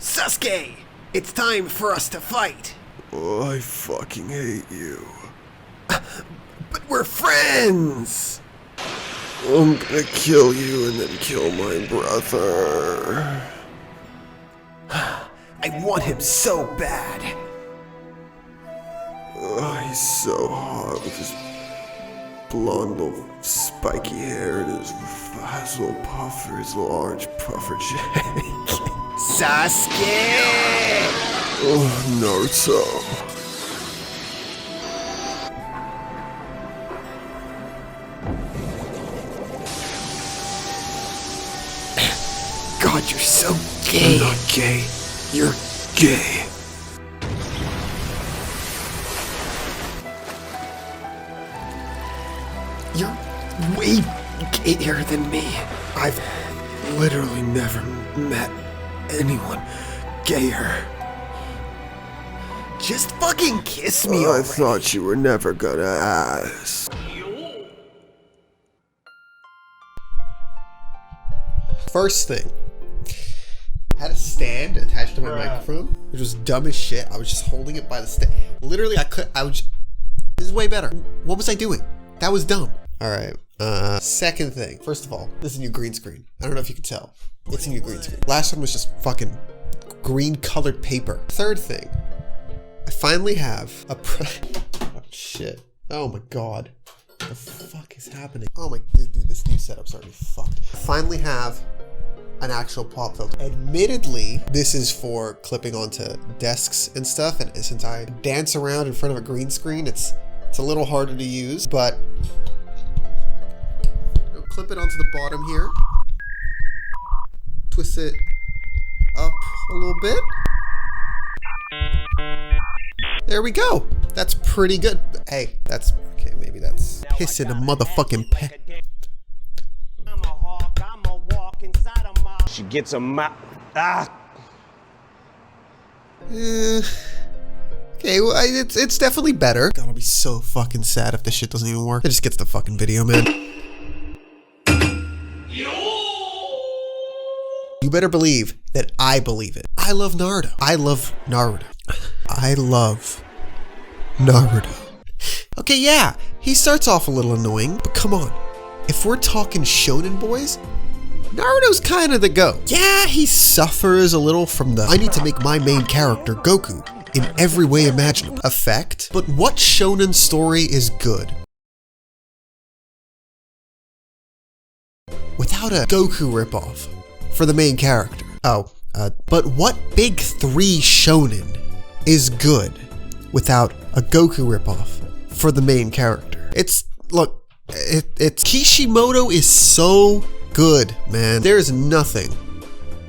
Sasuke! It's time for us to fight! Oh, I fucking hate you. But we're friends! I'm gonna kill you and then kill my brother. I want him so bad. Oh, he's so hot with his blonde little spiky hair and his little puffer, his little orange puffer jack. Sasuke! Oh, Naruto. God, you're so gay. I'm not gay. You're gay. You're way gayer than me. I've literally never met anyone gayer. Just fucking kiss me I already. thought you were never gonna ask. First thing, I had a stand attached to my microphone, which was dumb as shit. I was just holding it by the stand. Literally, this is way better. What was I doing? That was dumb. All right. Second thing. First of all, this is a new green screen. I don't know if you can tell. It's a new green screen. Last one was just fucking green colored paper. Third thing, I finally have a oh shit. Oh my god. What the fuck is happening? Oh my dude, this new setup's already fucked. I finally have an actual pop filter. Admittedly, this is for clipping onto desks and stuff, and since I dance around in front of a green screen, it's a little harder to use, but I'll clip it onto the bottom here. Twist it up a little bit. There we go. That's pretty good. Hey, that's okay. Maybe that's pissing a motherfucking pet. She gets a Okay, well, it's definitely better. God, I'll be so fucking sad if this shit doesn't even work. It just gets the fucking video, man. You better believe that I believe it. I love Naruto. I love Naruto. I love Naruto. Okay, yeah, he starts off a little annoying, but come on. If we're talking shonen boys, Naruto's kind of the GOAT. Yeah, he suffers a little from the I need to make my main character Goku in every way imaginable effect, but what shonen story is good without a Goku ripoff for the main character? But what big three shonen is good without a Goku ripoff for the main character? It's Kishimoto is so good, man. There is nothing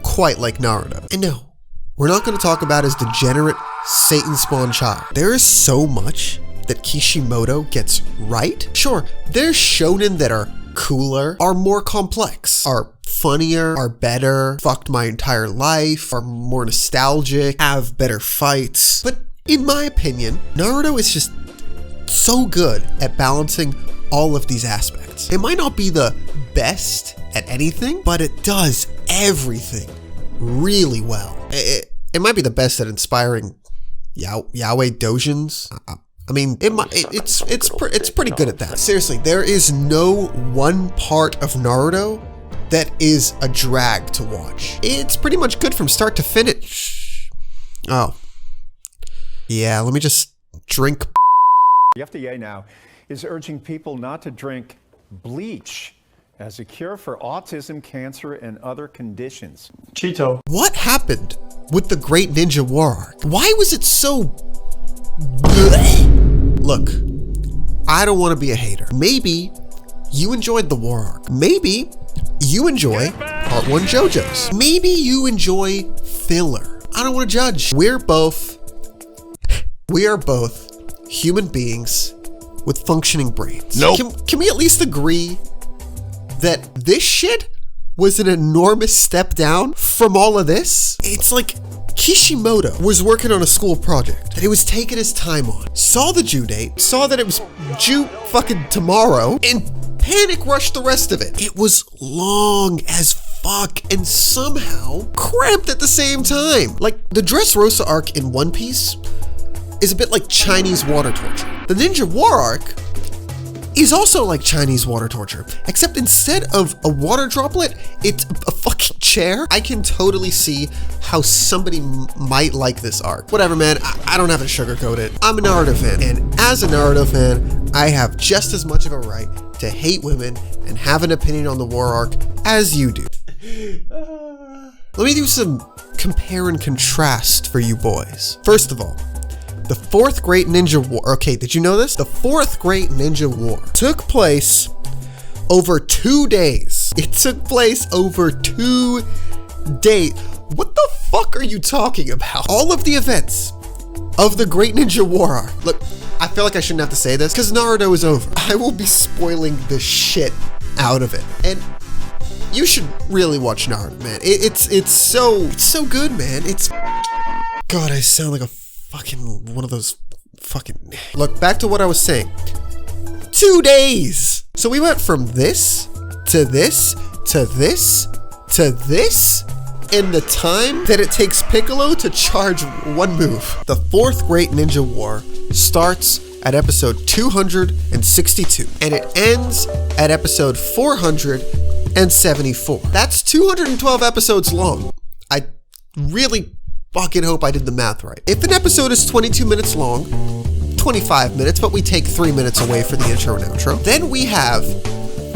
quite like Naruto. And no, we're not going to talk about his degenerate Satan spawn child. There is so much that Kishimoto gets right. Sure, there's shonen that are cooler, are more complex, are funnier, are better, fucked my entire life, are more nostalgic, have better fights. But in my opinion, Naruto is just so good at balancing all of these aspects. It might not be the best at anything, but it does everything really well. It might be the best at inspiring yaoi doujins. I mean, it's pretty good at that. Seriously, there is no one part of Naruto that is a drag to watch. It's pretty much good from start to finish. Oh. Yeah, let me just drink. The FDA now is urging people not to drink bleach as a cure for autism, cancer, and other conditions. Cheeto. What happened with the Great Ninja War arc? Why was it so bleh? Look, I don't want to be a hater. Maybe you enjoyed the war arc. Maybe you enjoy Part 1 JoJo's. Maybe you enjoy filler. I don't want to judge. We are both human beings with functioning brains. Nope. Can we at least agree that this shit was an enormous step down from all of this? It's like Kishimoto was working on a school project that he was taking his time on, saw the due date, saw that it was due fucking tomorrow, and panic rushed the rest of it. It was long as fuck and somehow cramped at the same time. Like, the Dressrosa arc in One Piece is a bit like Chinese water torture. The Ninja War arc is also like Chinese water torture, except instead of a water droplet, it's a fucking chair. I can totally see how somebody might like this arc. Whatever, man, I don't have to sugarcoat it. I'm a Naruto fan, and as a Naruto fan, I have just as much of a right to hate women and have an opinion on the war arc as you do. Let me do some compare and contrast for you boys. First of all, the Fourth Great Ninja War, okay, did you know this? The Fourth Great Ninja War took place over 2 days. It took place over 2 days. What the fuck are you talking about? All of the events of the Great Ninja War arc. Look, I feel like I shouldn't have to say this because Naruto is over. I will be spoiling the shit out of it. And you should really watch Naruto, man. It's so good, man. God, I sound like a fucking one of those fucking... Look, back to what I was saying. 2 days! So we went from this, to this, to this, to this, in the time that it takes Piccolo to charge one move. The Fourth Great Ninja War starts at episode 262, and it ends at episode 474. That's 212 episodes long. I really fucking hope I did the math right. If an episode is 22 minutes long, 25 minutes, but we take 3 minutes away for the intro and outro, then we have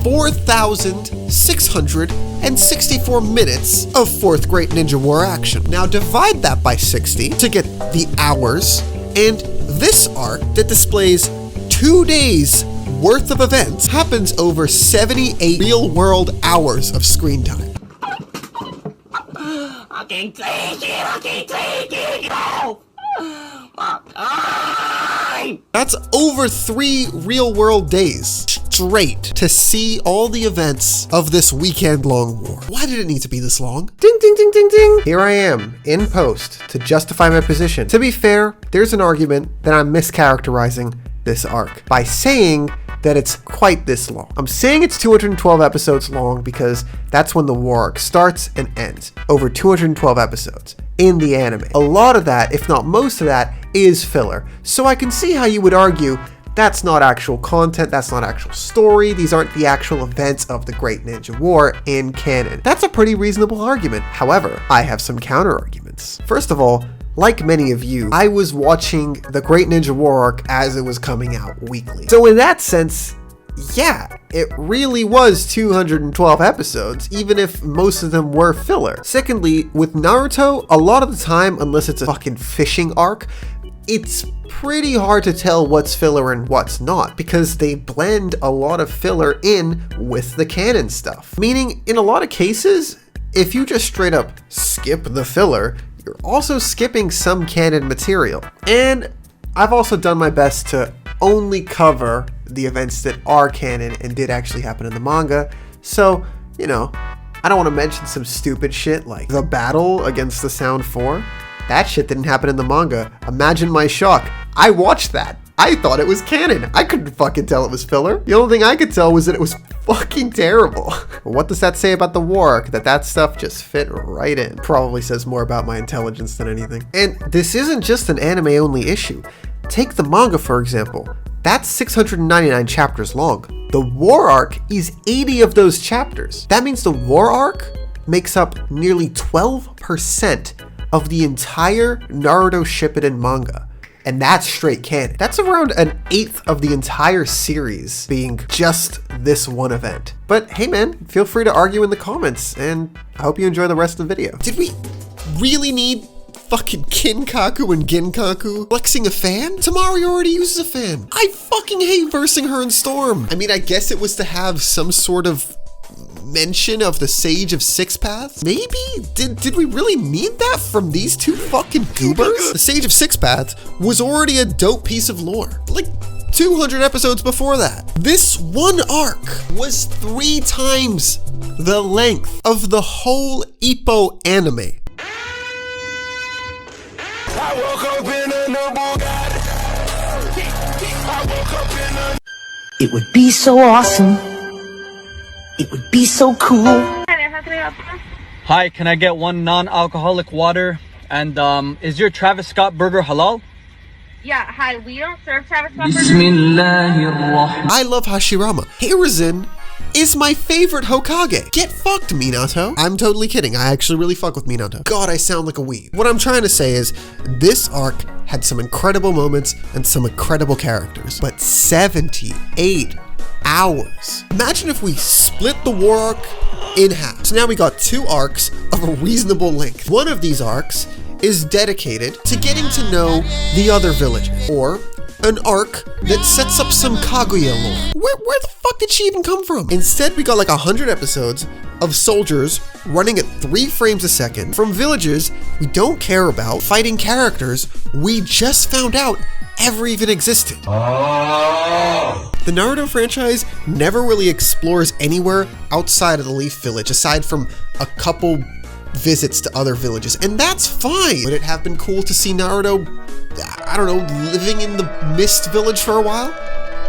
4,664 minutes of Fourth Great Ninja War action. Now divide that by 60 to get the hours, and this arc that displays 2 days worth of events happens over 78 real-world hours of screen time. I can't take it, no! That's over 3 real-world days straight to see all the events of this weekend-long war. Why did it need to be this long? Ding, ding, ding, ding, ding. Here I am, in post, to justify my position. To be fair, there's an argument that I'm mischaracterizing this arc by saying that it's quite this long. I'm saying it's 212 episodes long because that's when the war arc starts and ends, over 212 episodes in the anime. A lot of that, if not most of that, is filler. So I can see how you would argue that's not actual content, that's not actual story, these aren't the actual events of the Great Ninja War in canon. That's a pretty reasonable argument. However, I have some counter arguments. First of all, like many of you, I was watching the Great Ninja War arc as it was coming out weekly. So in that sense, yeah, it really was 212 episodes, even if most of them were filler. Secondly, with Naruto, a lot of the time, unless it's a fucking fishing arc, it's pretty hard to tell what's filler and what's not, because they blend a lot of filler in with the canon stuff. Meaning, in a lot of cases, if you just straight up skip the filler, you're also skipping some canon material. And I've also done my best to only cover the events that are canon and did actually happen in the manga. So, you know, I don't want to mention some stupid shit like the battle against the Sound 4. That shit didn't happen in the manga. Imagine my shock. I watched that. I thought it was canon. I couldn't fucking tell it was filler. The only thing I could tell was that it was fucking terrible. What does that say about the war arc? That stuff just fit right in. Probably says more about my intelligence than anything. And this isn't just an anime-only issue. Take the manga, for example. That's 699 chapters long. The war arc is 80 of those chapters. That means the war arc makes up nearly 12% of the entire Naruto Shippuden manga. And that's straight canon. That's around 1/8 of the entire series being just this one event. But hey man, feel free to argue in the comments, and I hope you enjoy the rest of the video. Did we really need fucking Kinkaku and Ginkaku flexing a fan? Tamari already uses a fan. I fucking hate versing her in Storm. I mean, I guess it was to have some sort of mention of the Sage of Six Paths? Maybe? Did we really need that from these two fucking goobers? The Sage of Six Paths was already a dope piece of lore. Like 200 episodes before that. This one arc was 3 times the length of the whole Ippo anime. I woke up in a new Bugatti. I woke up in a... It would be so awesome. It would be so cool. can I help you? Hi, can I get one non-alcoholic water? And is your Travis Scott burger halal? Yeah, hi, we don't serve Travis Scott burgers. I love Hashirama. Hiruzen is my favorite Hokage. Get fucked, Minato. I'm totally kidding. I actually really fuck with Minato. God, I sound like a weeb. What I'm trying to say is this arc had some incredible moments and some incredible characters, but 78 hours. Imagine if we split the war arc in half. So now we got 2 arcs of a reasonable length. One of these arcs is dedicated to getting to know the other villagers, or an arc that sets up some Kaguya lore. Where the fuck did she even come from? Instead, we got like 100 episodes of soldiers running at 3 frames a second from villagers we don't care about, fighting characters we just found out ever even existed. The Naruto franchise never really explores anywhere outside of the Leaf Village, aside from a couple visits to other villages, and that's fine. Would it have been cool to see Naruto, I don't know, living in the Mist Village for a while?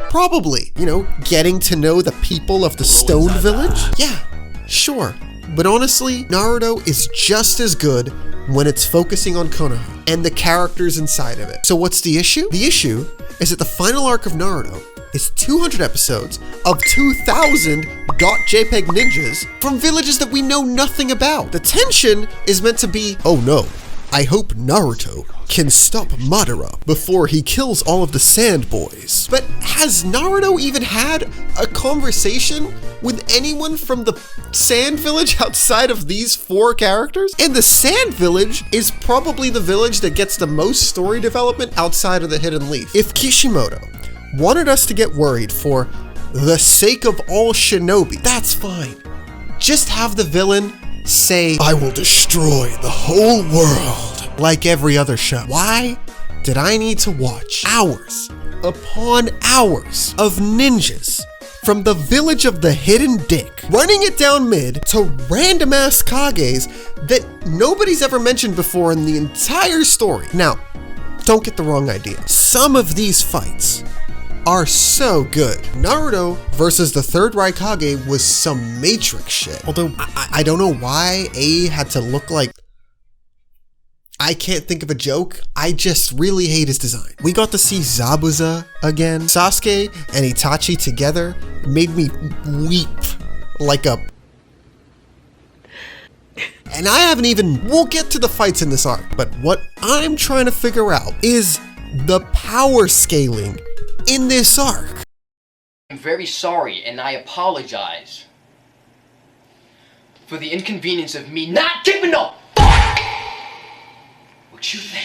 Probably. You know, getting to know the people of the Stone Village? Yeah, sure. But honestly, Naruto is just as good when it's focusing on Konoha and the characters inside of it. So what's the issue? The issue is that the final arc of Naruto is 200 episodes of 2,000 .jpg ninjas from villages that we know nothing about. The tension is meant to be, oh no, I hope Naruto can stop Madara before he kills all of the sand boys. But has Naruto even had a conversation with anyone from the sand village outside of these 4 characters? And the sand village is probably the village that gets the most story development outside of the Hidden Leaf. If Kishimoto wanted us to get worried for the sake of all shinobi, that's fine. Just have the villain say, I will destroy the whole world, like every other show. Why did I need to watch hours upon hours of ninjas from the village of the Hidden Dick running it down mid to random ass Kages that nobody's ever mentioned before in the entire story? Now, don't get the wrong idea. Some of these fights are so good. Naruto versus the Third Raikage was some Matrix shit. Although, I don't know why A had to look like... I can't think of a joke. I just really hate his design. We got to see Zabuza again. Sasuke and Itachi together made me weep like a... And I haven't even... We'll get to the fights in this arc, but what I'm trying to figure out is the power scaling in this arc. I'm very sorry, and I apologize for the inconvenience of me not giving a fuck what you think.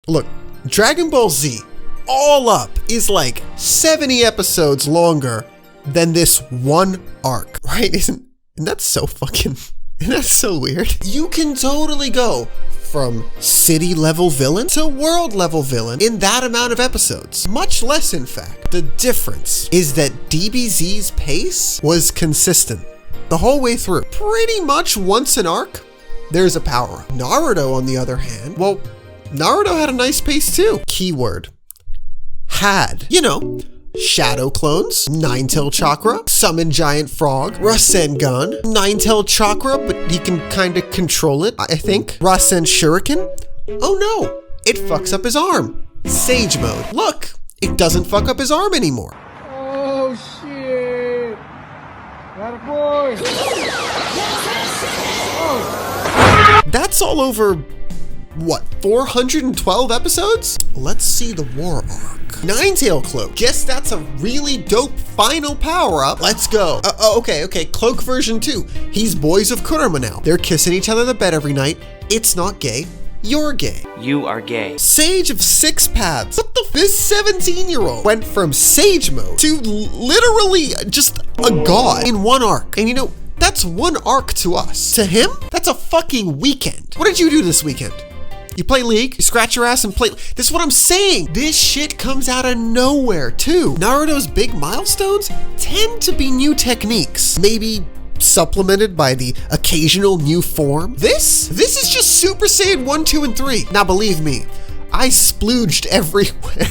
Look, Dragon Ball Z, all up, is like 70 episodes longer than this one arc, right? Isn't that so fucking... Isn't that so weird? You can totally go from city level villain to world level villain in that amount of episodes. Much less, in fact. The difference is that DBZ's pace was consistent the whole way through. Pretty much once an arc, there's a power up. Naruto, on the other hand, well, Naruto had a nice pace too. Keyword, had. You know, Shadow Clones, Nine-Tail Chakra, Summon Giant Frog, Rasengan, Nine-Tail Chakra, but he can kind of control it, I think. Rasen Shuriken. Oh no, it fucks up his arm. Sage Mode. Look, it doesn't fuck up his arm anymore. Oh shit. Atta boy. Oh. That's all over, what, 412 episodes? Let's see the war arc. Nine-Tail Cloak. Guess that's a really dope final power-up. Let's go. Okay, Cloak version 2. He's boys of Kurama now. They're kissing each other in the bed every night. It's not gay. You're gay. You are gay. Sage of Six Paths. What the? This 17-year-old went from Sage Mode to literally just a god in one arc. And you know, that's one arc to us. To him, that's a fucking weekend. What did you do this weekend? You play League, you scratch your ass and play. This is what I'm saying. This shit comes out of nowhere too. Naruto's big milestones tend to be new techniques. Maybe supplemented by the occasional new form. This is just Super Saiyan 1, 2, and 3. Now believe me, I splooged everywhere.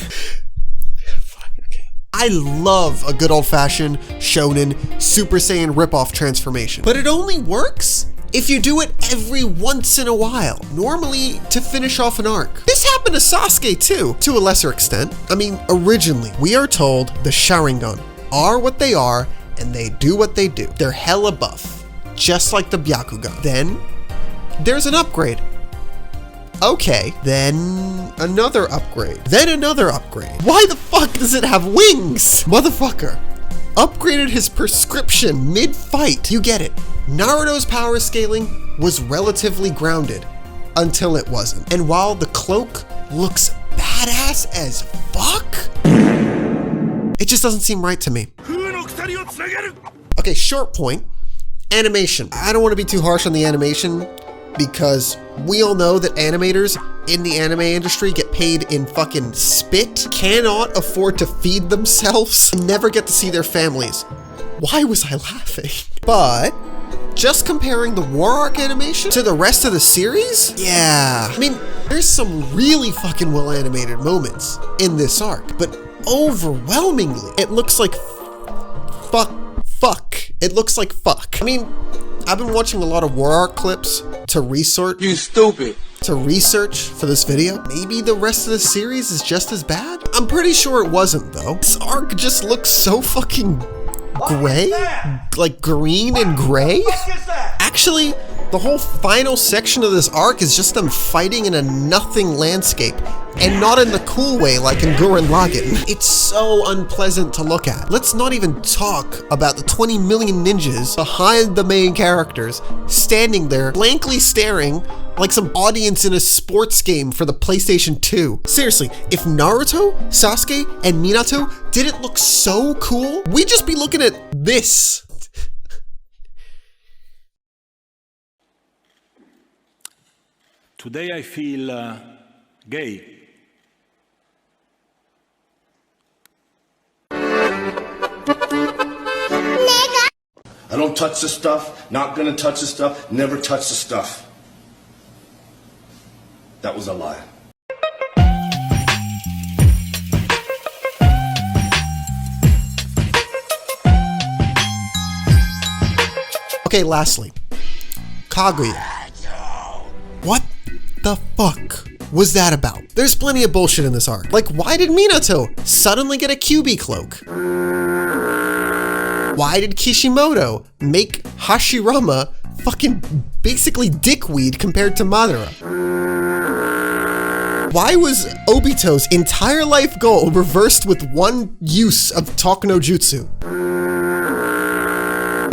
I love a good old-fashioned shonen Super Saiyan ripoff transformation, but it only works if you do it every once in a while, normally to finish off an arc. This happened to Sasuke too, to a lesser extent. I mean, originally, we are told the Sharingan are what they are and they do what they do. They're hella buff, just like the Byakugan. Then there's an upgrade. Okay, then another upgrade. Then another upgrade. Why the fuck does it have wings? Motherfucker. Upgraded his prescription mid-fight. You get it. Naruto's power scaling was relatively grounded until it wasn't. And while the cloak looks badass as fuck, it just doesn't seem right to me. Okay, short point. Animation. I don't want to be too harsh on the animation because we all know that animators in the anime industry get paid in fucking spit, cannot afford to feed themselves, and never get to see their families. Why was I laughing? But just comparing the War Arc animation to the rest of the series, yeah. I mean, there's some really fucking well animated moments in this arc, but overwhelmingly, it looks like fuck. It looks like fuck. I mean, I've been watching a lot of War Arc clips to research. You stupid. To research for this video. Maybe the rest of the series is just as bad? I'm pretty sure it wasn't though. This arc just looks so fucking gray? Like green and gray? Actually, the whole final section of this arc is just them fighting in a nothing landscape, and not in the cool way like in Gurren Lagann. It's so unpleasant to look at. Let's not even talk about the 20 million ninjas behind the main characters, standing there blankly staring like some audience in a sports game for the PlayStation 2. Seriously, if Naruto, Sasuke, and Minato didn't look so cool, we'd just be looking at this. Today I feel gay. I don't touch the stuff, not gonna touch the stuff, never touch the stuff. That was a lie. Okay, lastly, Kaguya. What the fuck was that about? There's plenty of bullshit in this arc. Like, why did Minato suddenly get a QB cloak? Why did Kishimoto make Hashirama fucking basically dickweed compared to Madara? Why was Obito's entire life goal reversed with one use of Talk no Jutsu?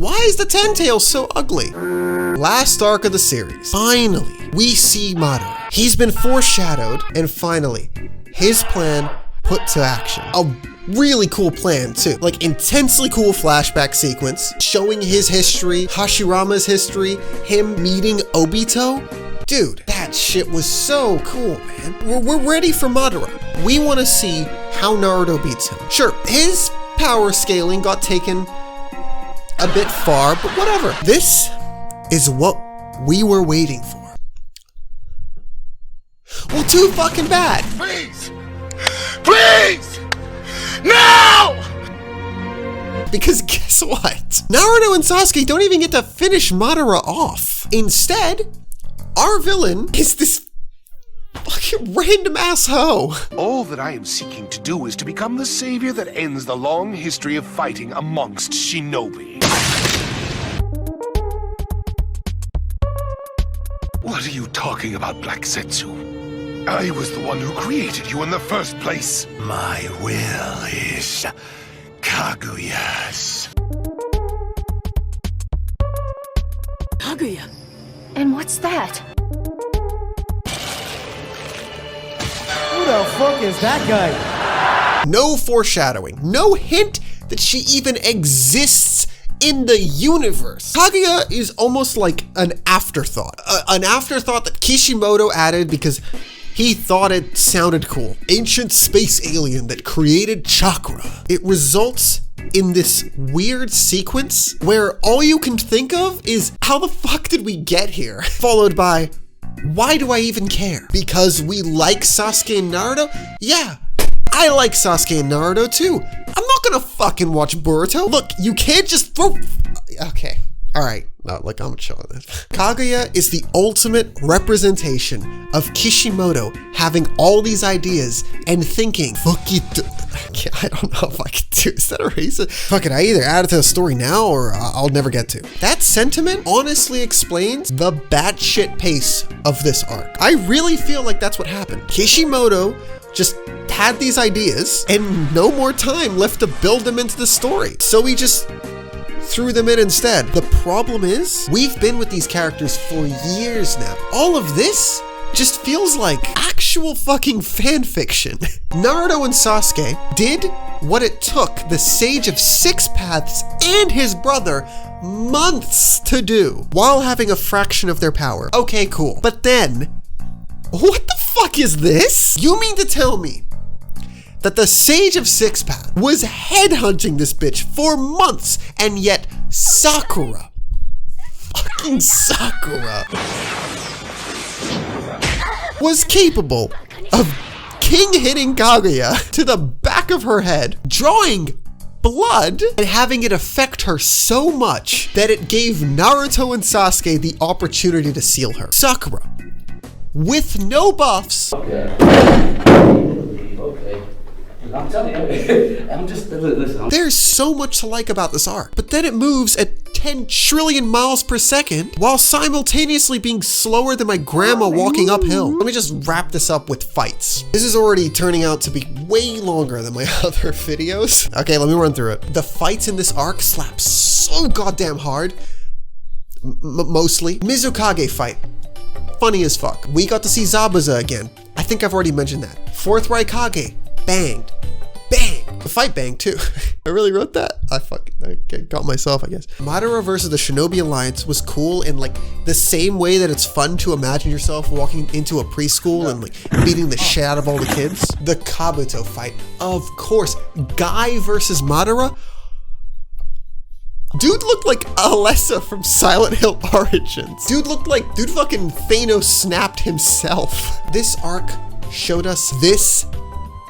Why is the Ten-Tail so ugly? Last arc of the series. Finally, we see Madara. He's been foreshadowed, and finally, his plan put to action. A really cool plan too. Like intensely cool flashback sequence showing his history, Hashirama's history, him meeting Obito. Dude, that shit was so cool, man. We're ready for Madara. We want to see how Naruto beats him. Sure, his power scaling got taken a bit far, but whatever. This is what we were waiting for. Well, too fucking bad. Please! Please! No! Because guess what? Naruto and Sasuke don't even get to finish Madara off. Instead, our villain is this fucking random ass hoe. All that I am seeking to do is to become the savior that ends the long history of fighting amongst shinobi. What are you talking about, Black Zetsu? I was the one who created you in the first place. My will is Kaguya's. Kaguya? And what's that? Who the fuck is that guy? No foreshadowing, no hint that she even exists in the universe. Kaguya is almost like an afterthought. An afterthought that Kishimoto added because he thought it sounded cool. Ancient space alien that created chakra. It results in this weird sequence where all you can think of is, how the fuck did we get here? Followed by, why do I even care? Because we like Sasuke and Naruto? Yeah, I like Sasuke and Naruto too. I'm not gonna fucking watch Boruto. Look, you can't just throw... Okay. Alright, look, I'm chilling this. Kaguya is the ultimate representation of Kishimoto having all these ideas and thinking, fuck it. I don't know if I can do. Is that a racist? Fuck it, I either add it to the story now or I'll never get to. That sentiment honestly explains the batshit pace of this arc. I really feel like that's what happened. Kishimoto just had these ideas and no more time left to build them into the story. So he just threw them in instead. The problem is, we've been with these characters for years now. All of this just feels like actual fucking fan fiction. Naruto and Sasuke did what it took the Sage of Six Paths and his brother months to do while having a fraction of their power. Okay, cool. But then, what the fuck is this? You mean to tell me that the Sage of Six Paths was headhunting this bitch for months, and yet Sakura, fucking Sakura, was capable of king-hitting Kaguya to the back of her head, drawing blood, and having it affect her so much that it gave Naruto and Sasuke the opportunity to seal her. Sakura, with no buffs, I'm telling you, I'm just, listen. There's so much to like about this arc, but then it moves at 10 trillion miles per second while simultaneously being slower than my grandma walking uphill. Let me just wrap this up with fights. This is already turning out to be way longer than my other videos. Okay, let me run through it. The fights in this arc slap so goddamn hard. Mostly. Mizukage fight. Funny as fuck. We got to see Zabuza again. I think I've already mentioned that. Fourth Raikage. Banged. Bang! The fight banged too. I really wrote that? I got myself, I guess. Madara versus the Shinobi Alliance was cool in like the same way that it's fun to imagine yourself walking into a preschool and like beating the shit out of all the kids. The Kabuto fight, of course. Guy versus Madara. Dude looked like Alessa from Silent Hill Origins. Dude fucking Thanos snapped himself. This arc showed us this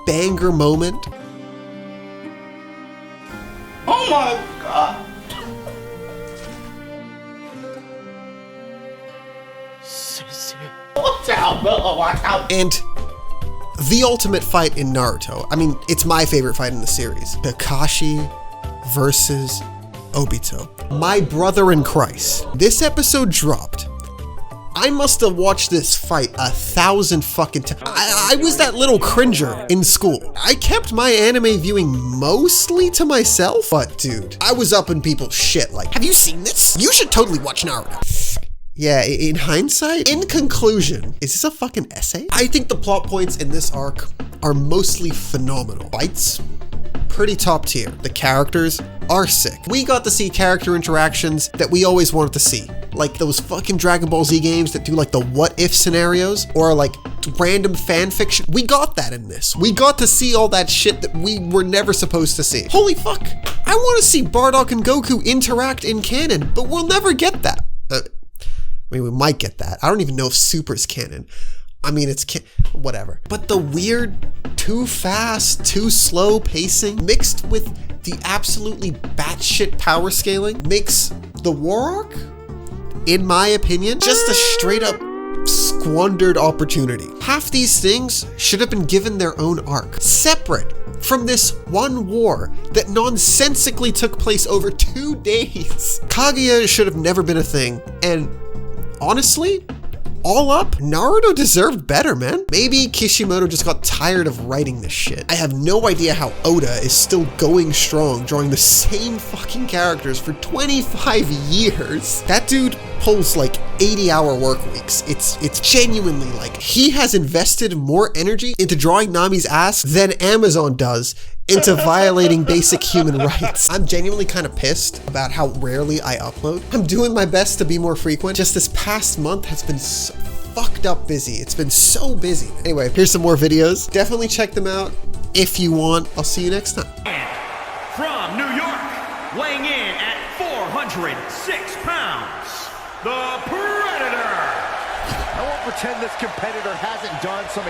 banger moment. Oh my god. Watch out, bro. Watch out. And the ultimate fight in Naruto. I mean, it's my favorite fight in the series. Kakashi versus Obito. My brother in Christ. This episode dropped. I must have watched this fight 1,000 fucking times. I was that little cringer in school. I kept my anime viewing mostly to myself, but dude, I was up in people's shit like, have you seen this? You should totally watch Naruto. Yeah, in hindsight, in conclusion, is this a fucking essay? I think the plot points in this arc are mostly phenomenal. Fights, pretty top tier. The characters are sick. We got to see character interactions that we always wanted to see. Like those fucking Dragon Ball Z games that do like the what if scenarios or like random fan fiction. We got that in this. We got to see all that shit that we were never supposed to see. Holy fuck. I want to see Bardock and Goku interact in canon, but we'll never get that. I mean, we might get that. I don't even know if Super's canon. I mean, it's whatever. But the weird, too fast, too slow pacing mixed with the absolutely batshit power scaling makes the war arc, in my opinion, just a straight up squandered opportunity. Half these things should have been given their own arc, separate from this one war that nonsensically took place over 2 days. Kaguya should have never been a thing, and honestly, all up, Naruto deserved better, man. Maybe Kishimoto just got tired of writing this shit. I have no idea how Oda is still going strong, drawing the same fucking characters for 25 years. That dude pulls like 80-hour work weeks. It's genuinely like he has invested more energy into drawing Nami's ass than Amazon does into violating basic human rights. I'm genuinely kind of pissed about how rarely I upload. I'm doing my best to be more frequent. Just this past month has been so fucked up busy. It's been so busy. Anyway, here's some more videos. Definitely check them out if you want. I'll see you next time. From New York, weighing in at 406 pounds, the Predator. I won't pretend this competitor hasn't done some